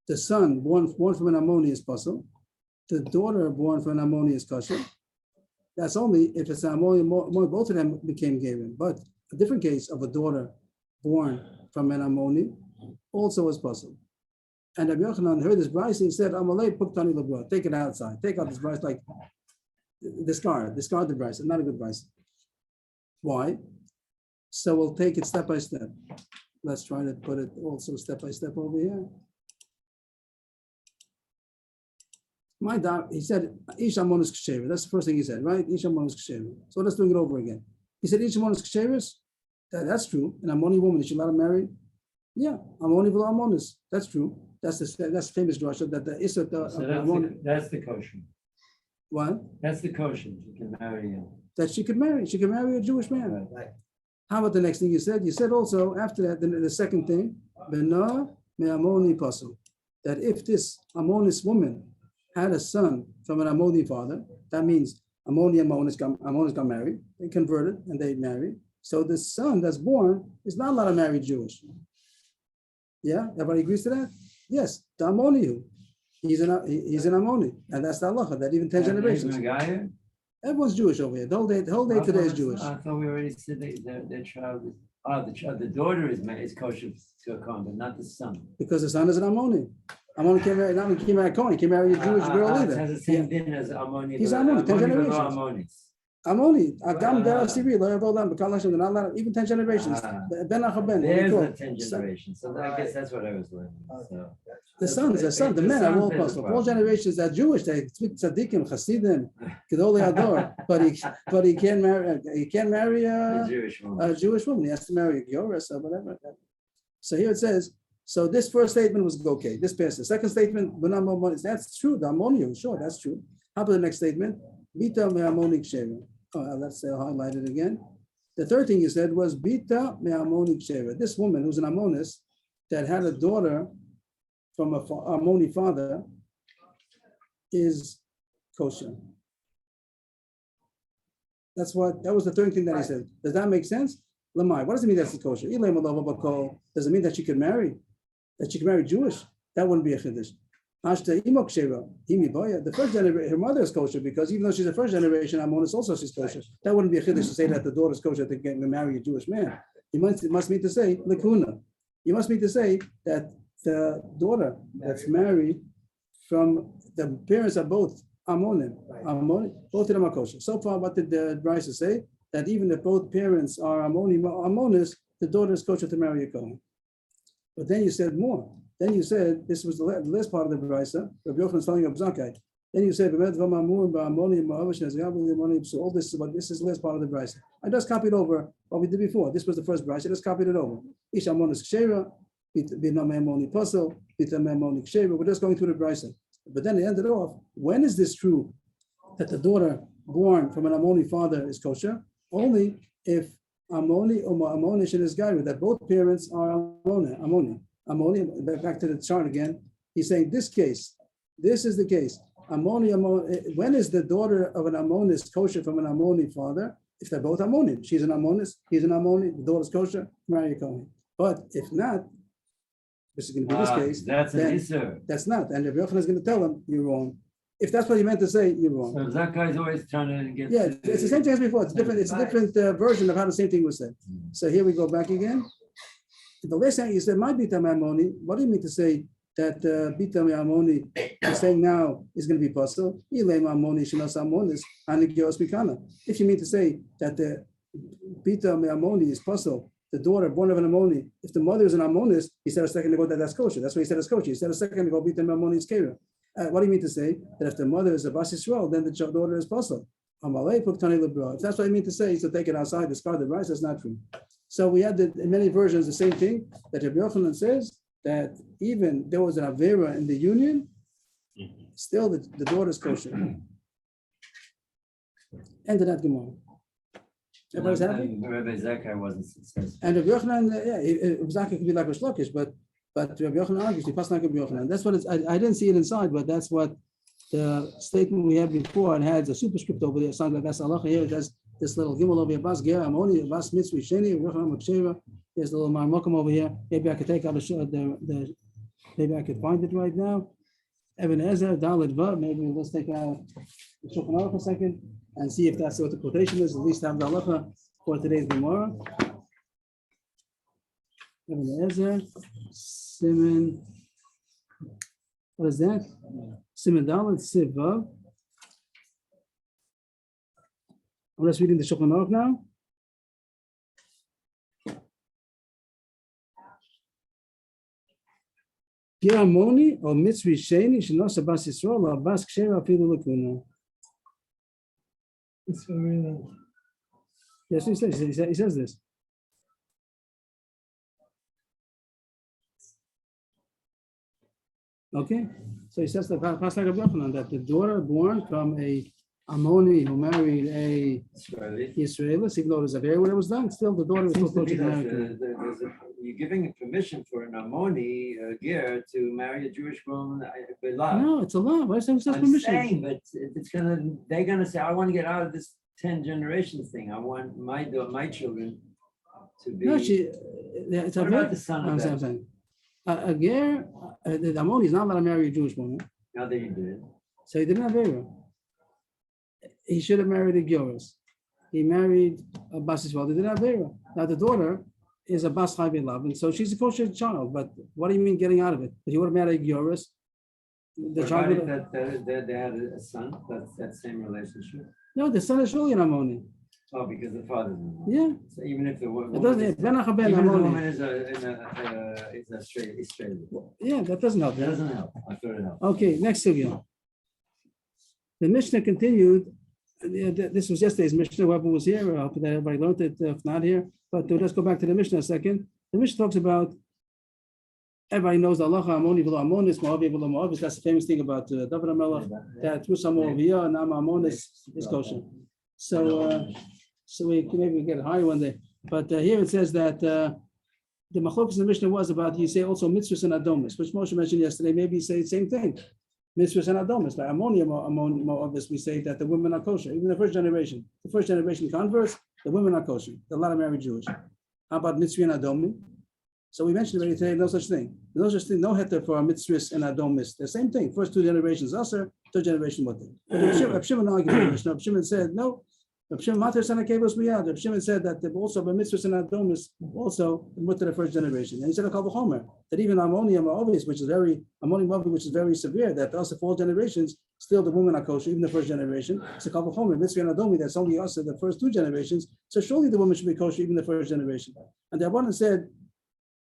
The son born from an Ammoni is pasul. The daughter born from an Ammoni is kosher. That's only if it's an Ammoni, both of them became Gerim. But a different case of a daughter born from an Ammoni also is pasul. And Rabbi Yochanan heard this brisa. He said, "Amalei puktani lebra." Take it outside. Take out this brisa. Like discard the brisa. Not a good brisa. Why? So we'll take it step by step. Let's try to put it also step by step over here. He said, Ish amonis kshever. That's the first thing he said, right? Ish amonis kshever. So let's do it over again. He said, Ish amonis kshever. That's true. An Ammoni woman, is she allowed to marry? Yeah, Ammoni v'lo Ammonis. That's true. That's the famous drasha that the Isser. So that's the kosher. What? That's the kosher. You can marry him. That she could marry. She could marry a Jewish man. Right. How about the next thing you said? You said also after that, the second thing, Bena me Ammoni pasul. That if this Ammonis woman had a son from an Ammoni father, that means Ammoni and Ammonis got married, they converted and they married. So the son that's born is not allowed to marry Jewish. Yeah, everybody agrees to that? Yes, the Ammoni. He's an Ammoni, and that's the halacha that even 10 generations. Everyone's Jewish over here. The whole day today is Jewish. I thought we already said their child is. The daughter is kosher to a Kohen, but not the son. because the son is an Ammoni. Ammoni can't marry, not only can't marry a Kohen, he can't marry a Jewish girl It either. has the same din as Ammoni. He's but Ammoni, 10 Ammoni, but generations. no Ammonis. Ammoni, Agam Dera Siri, Lo Yavol Lam, B'Kal Hashem, they're not allowed, even 10 generations. Ah. Ben Acha Ben, what do you There's call the it? 10 generations. So I guess that's what I was learning. So. The sons, the men are all possible. All generations are Jewish. They speak tzaddikim, chassidim, gedolei ador. But he can't marry The a Jewish woman. Jewish woman. He has to marry a Gioris or whatever. So here it says. So this first statement was okay. This passes. Second statement, that's true. The ammonia, sure, that's true. How about the next statement? Bita me'amonik sheva. Oh, let's highlight it again. The third thing you said was Bita me'amonik sheva. This woman who's an Ammonis that had a daughter from a Ammoni father is kosher. That was the third thing that he said. Does that make sense? Lamai, what does it mean that's kosher? Does it mean that she could marry? That she could marry Jewish? That wouldn't be a chiddush. The first generation, her mother is kosher because even though she's a first generation Ammonis, also she's kosher. That wouldn't be a chiddush to say that the daughter is kosher to marry a Jewish man. You must mean to say lekuna. You must mean to say that the daughter that's married from the parents are both Ammonim, both of them are kosher. So far, what did the Brisa say? That even if both parents are Ammonis, the daughter is kosher to marry a Kohen. But then you said more. Then you said, this was the last part of the Brisa, Rabbi Yochanan is telling you Zakai. Then you said, all this is the last part of the Brisa. I just copied over what we did before. This was the first Brisa, I just copied it over. Ish Ammonis Kshera, we're just going through the Brisa. But then it ended off. When is this true that the daughter born from an Ammoni father is kosher? Only if Ammoni or Ammonish and his guy, that both parents are Ammoni. Back to the chart again. He's saying this case, this is the case. Ammoni, when is the daughter of an Ammonis kosher from an Ammoni father? If they're both Ammonim. She's an Ammonis, he's an Ammoni, the daughter's kosher, marry a Kohen. But if not, this is going to be this case. That's an issue. That's not. And Rabbi Yochanan is going to tell him, you're wrong. If that's what he meant to say, you're wrong. So Zakai is always trying to get. Yeah, it's the same thing as before. It's different. It's a different version of how the same thing was said. So here we go back again. The last thing you said, my Bita Ammoni. What do you mean to say that Bita Ammoni is saying now is going to be possible? If you mean to say that the Bita Ammoni is possible, the daughter born of an Ammoni, if the mother is an Ammonis, he said a second ago that that's kosher. That's what he said is kosher. He said a second ago, Bita Ammoni is kosher. What do you mean to say? That if the mother is a Bas Yisrael, then the daughter is possible. If that's what you mean to say, so take it outside, discard the rice, that's not true. So we had in many versions the same thing, that Rabbi Yochanan says that even there was an Avera in the union, still the daughter is kosher. End of that Gemara. Everybody's happy? Rabbi Zakai wasn't successful. And Rabbi Yochanan, Zakai could be like a Shlokish, but Rabbi Yochanan argues, he passed like Rabbi Yochanan. That's what I didn't see it inside, but that's what the statement we had before, it had a superscript over there, sounds like that's Allah. Here it has this little gimel over here, Bas Ger, Ammoni, Bas Mitzri, Sheni, Rabbi Yochanan Maksheva. There's a little Marmokum over here. Maybe I could take out maybe I could find it right now. Even Ezer, Dalet Vav, maybe let's take out the Shulchan Aruch for a second and see if that's what the quotation is, at least have the halacha for today's Gemara. Even Ezer, Simen, what is that? Simen Dalet, Siv Vav. I'm just reading the Shulchan Aruch now. Ammoni or Mitzri Sheni Shenosa Bas Yisrael or Bas Kshera Afilu Lakuna. Yes, he says this. Okay, so he says that that the daughter born from a Ammoni who married a Israelis, even though it was a very when it was done, still the daughter was still kosher to marry. You're giving permission for an Ammoni ger to marry a Jewish woman. No, it's a law. Why says I'm permission? saying, but they're gonna say, I want to get out of this 10 generations thing. I want my children to be. No, it's What a about the son of that? I'm saying. A ger, the Ammoni is not allowed to marry a Jewish woman. Now that you did. So he didn't have Avera. He should have married a Gyoris. He married a Bas Yisrael. They didn't have Avera. Now the daughter is a bas chai love, and so she's a kosher child. But what do you mean getting out of it? If you would have married Yoris, the What child about would if that they had a son, that's that same relationship? no, the son is surely an Amoni. Oh, because the father's involved. Yeah, So even if the it woman doesn't. is, Ben Achaben even if the Amoni. woman is a straight, Israeli. Yeah, that doesn't help. That doesn't help. I thought it helped. Okay, next sugya. The Mishnah continued. This was yesterday's Mishnah. Whoever was here, I hope that everybody learned it. If not here, but let's go back to the Mishnah a second. The Mishnah talks about everybody knows the halacha Amoni v'lo Amonis, Moavi v'lo Moavis. That's the famous thing about David HaMelech, that Tusam Moaviyah and Am Amonis is kosher. So we can maybe get it higher one day. But here it says that the machlokas in the Mishnah was about, you say also mitzvahs and adomis, which Moshe mentioned yesterday. Maybe you say the same thing. Mitzvahs and adomis. By ammonia, we say that the women are kosher. Even the first generation converts, the women are kosher. A lot of married Jewish. How about mitzvah and adomi? So we mentioned already today, no such thing. No such thing, no heter for mitzvahs and adomis. The same thing. First two generations usher, third generation mutter. But Reb Shimon argued with the Mishnah. Reb Shimon said, no. Reb Shimon Mater Sana Kebos Miyad. Reb Shimon said that also by mitzvahs and adomis, also mutter the first generation. And he said a couple homer that even ammonium obvious, which is very severe, that also 4 generations, still the women are kosher, even the first generation. It's a couple homer mitzvah and adomi. That's only also the first 2 generations. So surely the woman should be kosher, even the first generation. And the Rabbanan said,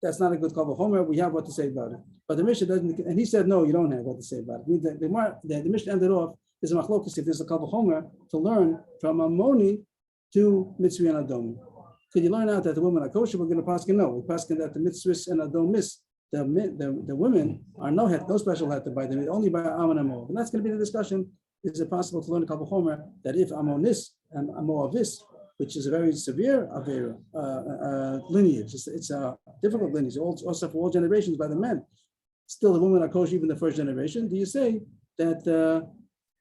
that's not a good kavod homer. We have what to say about it. But the Mishnah doesn't, and he said, no, you don't have what to say about it. The Mishnah ended off, there's a machlokus if there's a kavod homer to learn from Ammoni to mitzvah and adomi. Could you learn out that the women are kosher? We're going to paskin no. We're paskin that the mitzvahs and adomis, the women are no special heter by them, only by Ammon and Moab. And that's going to be the discussion. Is it possible to learn a kavod homer that if Ammonis and Moavis, which is a very severe lineage. It's a difficult lineage, also for all generations by the men. Still, the women are kosher even the first generation. Do you say that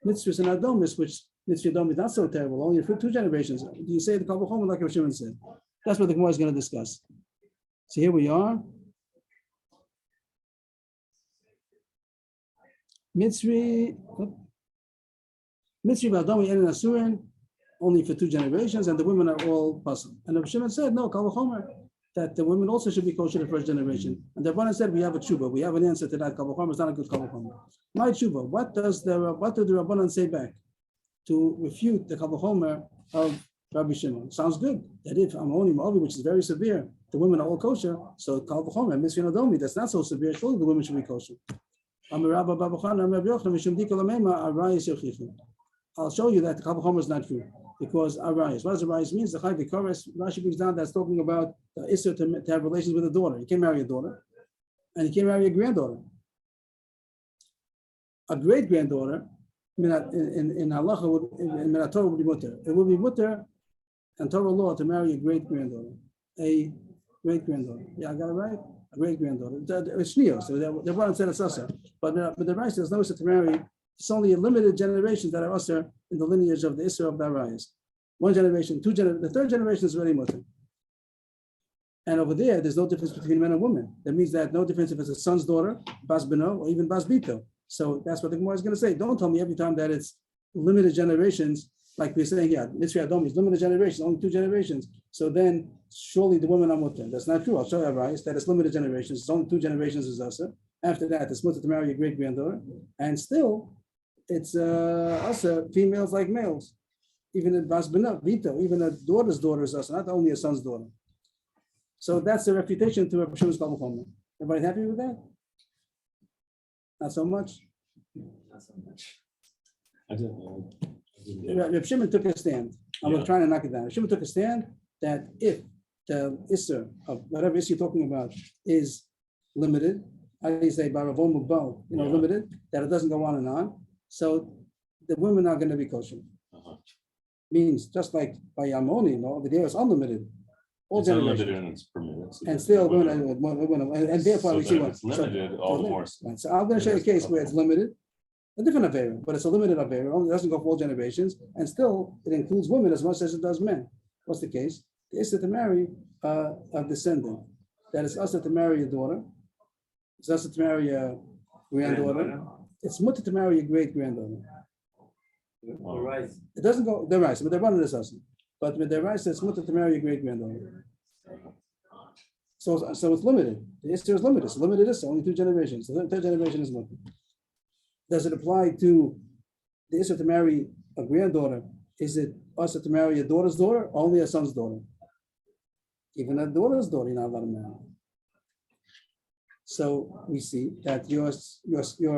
mitzvahs and adomis, which mitzvah adom is not so terrible, only for 2 generations? Do you say the kavod homer like Rav Shimon said? That's what the Gemara is going to discuss. So here we are. Mitzvah adomi and asurin. Only for 2 generations, and the women are all puzzled. And Rav Shimon said, no, kal v'chomer, that the women also should be kosher the first generation. And the Rabbanan said, we have a tshuva, we have an answer to that. Kal v'chomer is not a good kal v'chomer. My tshuva, what did the Rabbanan say back to refute the kal v'chomer of Rabbi Shimon? Sounds good. That if Ammoni Moavi, which is very severe, the women are all kosher. So kal v'chomer, mitzvah adomi, that's not so severe. Surely the women should be kosher. I'll show you that the kal v'chomer is not true. Because arayis. What does arayis mean? The chai v'kares. Rashi brings down that's talking about the issur to have relations with a daughter. You can't marry a daughter, and you can't marry a granddaughter. A great granddaughter, in halacha, in Torah would be mutter. It would be mutter and Torah law to marry a great granddaughter. A great granddaughter. Yeah, I got it right. A great granddaughter. It's shniyos. So the one said it's usher, but the Rashi says no issur to marry. It's only a limited generations that are usher in the lineage of the Isra of the Arayas. 1 generation, 2 generations, the 3rd generation is very mutter. And over there's no difference between men and women. That means that no difference if it's a son's daughter, Bas Beno, or even Bas Bito. So that's what the Gemara is going to say. Don't tell me every time that it's limited generations, like we're saying, yeah, Mitzvah Adom is limited generations, only 2 generations. So then surely the women are mutter. That's not true. I'll show you Arayas that it's limited generations. It's only 2 generations is usher. After that, it's mutter to marry a great granddaughter. And still, it's also females like males, even in Bas B'nah, Vito, even a daughter's daughter is also not only a son's daughter. So that's the refutation to Rav Shimon's kal v'chomer. Everybody happy with that? Not so much. Not so much. I didn't know. Rav Shimon took a stand. I was trying to knock it down. Rav Shimon took a stand that if the issur of whatever issue you're talking about is limited, how do you say baravon mubal, limited, that it doesn't go on and on. So the women are going to be kosher. Means just like by Ammoni, the day is unlimited. All It's generations. unlimited and it's permitted. So And still women- women, and therefore we so see that one. it's limited, all the more. Right. So I'm going to show you a case where it's limited, a different avera, but it's a limited avera. It doesn't go for all generations, and still it includes women as much as it does men. What's the case? The issur to marry a descendant. That is usher to marry a daughter. It's usher to marry a granddaughter. It's mutter to marry a great granddaughter. Right. It doesn't go the rice, but they're running this usher. But with the rice, it's mutter to marry a great granddaughter. So it's limited. The Isser is limited. It's limited Isser, only 2 generations. The third generation is limited. Does it apply to the Isser to marry a granddaughter? Is it also to marry a daughter's daughter, or only a son's daughter? Even a daughter's daughter, you're not allowed to marry. So we see that your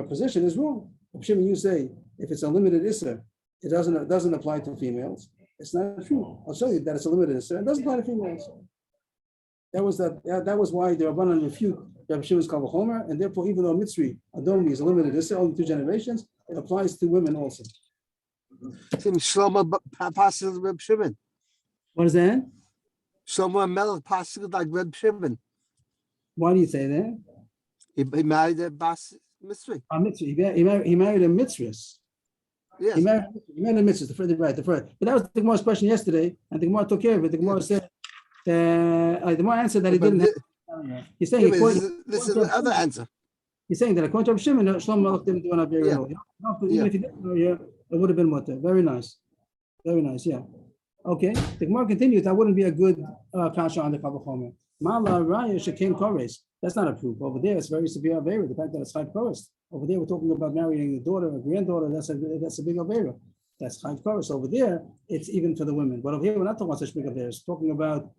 position is wrong. Shimon, you say if it's a limited Isser, it doesn't apply to females. It's not true. I'll show you that it's a limited Isser. It doesn't apply to females. That was why the Rabbanan refute Rabbi Shimon's Kal V'chomer, and therefore, even though Mitzri Adomi is a limited Isser, only 2 generations, it applies to women also. Shlomo passes Reb Shimon. What is that? Shlomo Melech passes like Reb Shimon. Why do you say that? He married a Bas Mitzri. A Mitzri. He married a Mitzris. Yes. He married a Mitzris, the first. But that was the Gemara's question yesterday, and the Gemara took care of it. The Gemara said, the Gemara answered that he didn't have. He's saying this is the other answer. He's saying that according to Rabbi Shimon, Shlomo Melech didn't do an Avir. Even if he didn't know here, it would have been mutter. Very nice. Very nice, yeah. Okay. The Gemara continues, that wouldn't be a good kasha on the Kal V'chomer. Mala Raya Shekem Kores. That's not a proof. Over there, it's very severe Avera. The fact that it's Chayv Kores. Over there, we're talking about marrying a daughter, a granddaughter. That's a big Avera. That's Chayv Kores. Over there, it's even for the women. But over here, we're not talking about such big Averas. We're talking about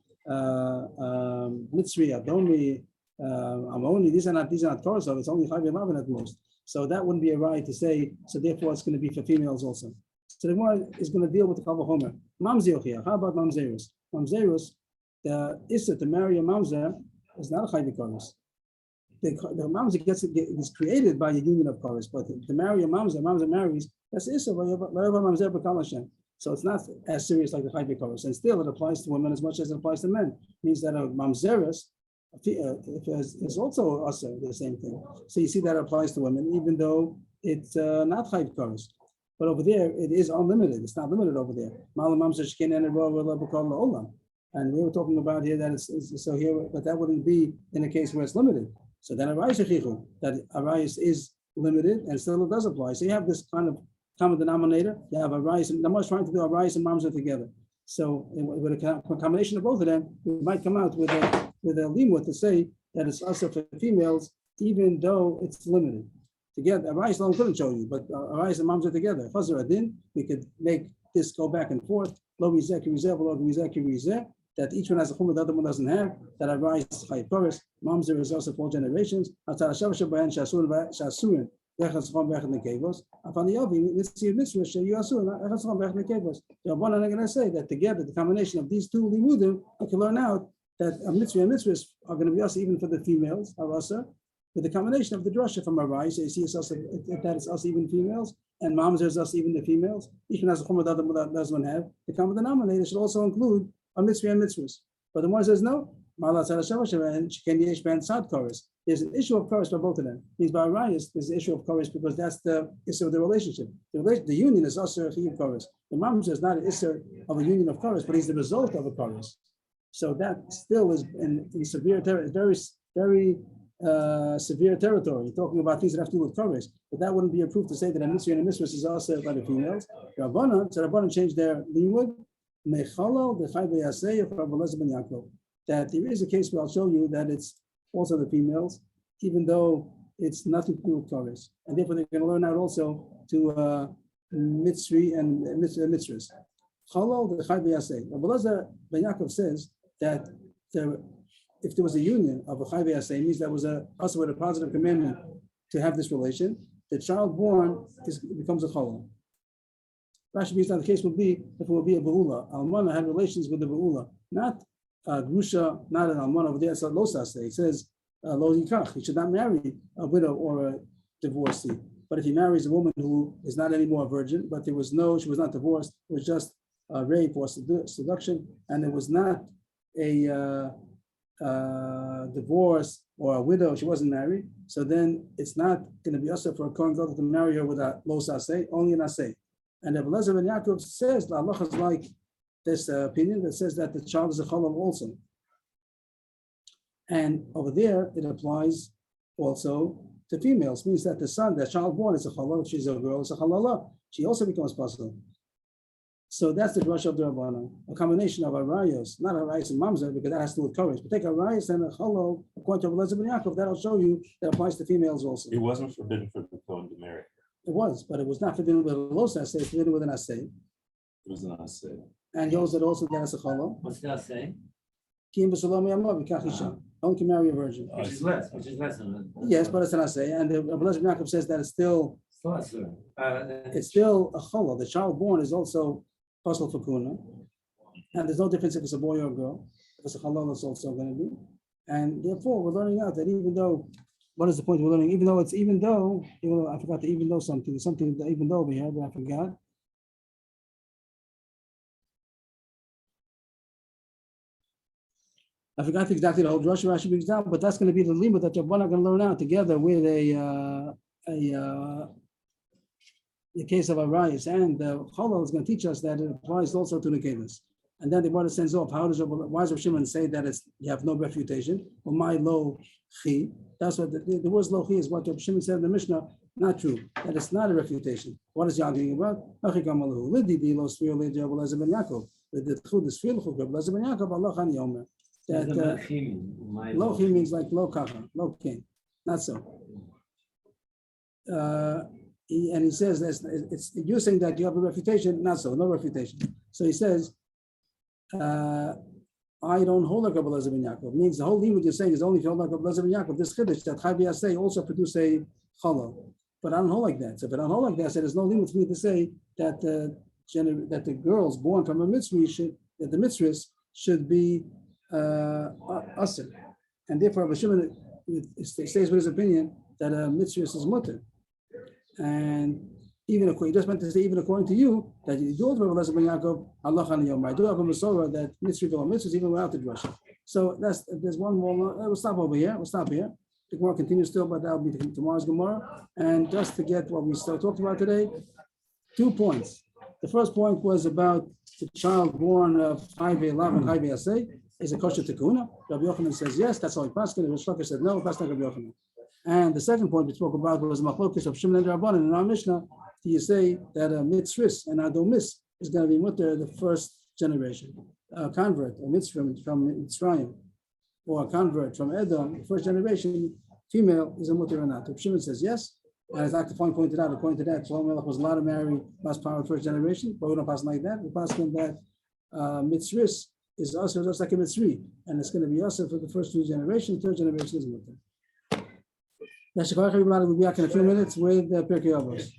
Mitzri, Adomi, Amoni. These are not Kores. So it's only Chayv 11 at most. So that wouldn't be a right to say. So therefore, it's going to be for females also. So the Gemara is going to deal with the Kal V'chomer. Mamzer here. How about Mamzerus? Mamzerus, the Issa to marry a Mamzer is not a Chayv Kores. The Mamzer is created by a union of Kores, but to marry a Mamzer marries, that's Issa. So it's not as serious like the Chayv Kores. And still, it applies to women as much as it applies to men. It means that a Mamzerus is also also the same thing. So you see that applies to women, even though it's not Chayv Kores. But over there, it is unlimited. It's not limited over there. And we were talking about here that it's so here, but that wouldn't be in a case where it's limited. So then that Arayis is limited and still it does apply. So you have this kind of common denominator. You have Arayis, and I'm trying to do Arayis and Mamzer together. So with a combination of both of them, we might come out with a limud to say that it's also for females, even though it's limited. Together, Arayis alone couldn't show you, but Arayis and Mamzer together. Chazar Adin, we could make this go back and forth. Lo Rizeh Rizeh, Lo Rizeh Rizeh. That each one has a chumrah, the other one doesn't have. That Arayis is Chayv Kores. Mamzer is also 4 generations. Atar Hashav Shabayan Shasurin Shasurin. Bechas Chom Bechas Nekevos. Afani Yavi Mitzvah Mitzvah Shayu Asurin Bechas Chom Bechas Nekevos. The one I'm going to say that together, the combination of these 2 limudim, I can learn out that a mitzvah and mitzvahs are going to be also even for the females, Arasa. With the combination of the drasha from Arayis, so you see it's also that it's also even females, and Mamzer is also even the females. Each one has a chumrah, the other one doesn't have. The common denominator should also include a mitzvah and mitzvahs. But the one says no. There's an issue of chorus by both of them. It means by Arayis, there's an issue of chorus because that's the issue of the relationship. The union is also a chiyuv chorus. The Mamzer is not an issue of a union of chorus, but he's the result of a chorus. So that still is in severe territory, very severe territory. You're talking about things that have to do with chorus, but that wouldn't be a proof to say that a mitzvah and a mitzvah is also by the females. Rabbanan changed their limud. That there is a case where I'll show you that it's also the females, even though it's nothing to do with chorus, and therefore they're going to learn out also to mitzri and mitzvahs. Chalal the Chayv Yaseh. Rabbi Ben Yaakov says that if there was a union of a Chayv Yaseh, it means that was also with a positive commandment to have this relation. The child born becomes a chalal. Rashi means that the case would be if it would be a beula. Almana had relations with the beula, not grusha, not an almana over there. So lo saseh. It says lo yikach. He should not marry a widow or a divorcee. But if he marries a woman who is not anymore a virgin, but she was not divorced, it was just rape or seduction, and it was not a divorce or a widow, she wasn't married, so then it's not going to be also for a Kohen Gadol to marry her with a lo saseh, only an aseh. And Rabbi Elazar ben Yaakov says the halacha is like this opinion that says that the child is a chalal also. And over there, it applies also to females. Means that the child born is a chalal. If she's a girl, it's a chalala. She also becomes possible. So that's the drush of the Rabbanan, a combination of arayos, not arayos and mamzer, because that has to do with courage. But take arayos and a cholo, according to Elizabeth and Yaakov, that'll show you that applies to females also. It wasn't forbidden for the Kohen to marry. It was, but it was not forbidden with a los assay, it's forbidden with an assay. It was not said. And yours said also that it's a cholo. What's that say? Kim b'shalom yamav v'kach isha. One can marry a virgin. Which is less than. Yes, but it's an assay, and the Elizabeth and Yaakov says that it's still a cholo. The child born is also possible for kuna, and there's no difference if it's a boy or a girl. If it's a halal, it's also going to be. And therefore, we're learning out that even though, what is the point we're learning? Even though, I forgot to even though something, that even though we had, but I forgot. I forgot exactly the whole drush Rashi brings down, but that's going to be the limit that we're not going to learn out together with the case of Arias, and the Cholol is going to teach us that it applies also to the Kedas. And then the Gemara sends off. Why does Rav Shimon say that you have no refutation? Well, my lo chi. That's what the word lo chi is what Rav Shimon said in the Mishnah. Not true. That it's not a refutation. What is he arguing about? That lo chi means like lo kacha, lo king. Not so. And he says it's you're saying that you have a refutation, not so, no refutation. So he says, I don't hold like Rabbi Elazar ben Yaakov. Means the whole thing what you're saying is only if you hold like Rabbi Elazar ben Yaakov. This chiddush that Chavi Asay also produce a challah, but I don't hold like that. So if I don't hold like that, so there's no limit for me to say that the girls born from a mitzvah that the mitzvahs should be usher, and therefore Rabbi Shimon stays with his opinion that a mitzvah is mutter. And even according, just meant to say, even according to you, that you do Rabbi Elazar ben Yaakov, Allah Chani Yom. I do have a Masorah that mitzvah or mitzvahs even without the drush. So there's one more. We'll stop over here. We'll stop here. The Gemara continues still, but that'll be tomorrow's Gemara. And just to get what we still talked about today, 2 points. The first point was about the child born of Chayve Lav and Chayve Asay. Is a kosher tekuna? Rabbi Yochanan says yes. That's all he passed. And Rosh Hashanah said no. That's not Rabbi Yochanan. And the second point we spoke about was machlokes of Shimon and Rabbanan in our Mishnah. Do you say that a mitzvah and adomis is going to be mutter the first generation, a convert, a mitzvah from Mitzrayim, or a convert from Edom, the first generation, female is a mutter or not? If Shimon says yes, and as Dr. Fine pointed out, according to that, Shlomo Melech was allowed to marry last power first generation, but we don't pass like that. We pass on that mitzvah is also just like a mitzvah, and it's going to be also for the first 2 generations. Third generation is mutter. We'll be back in a few minutes with Pirkei Avos.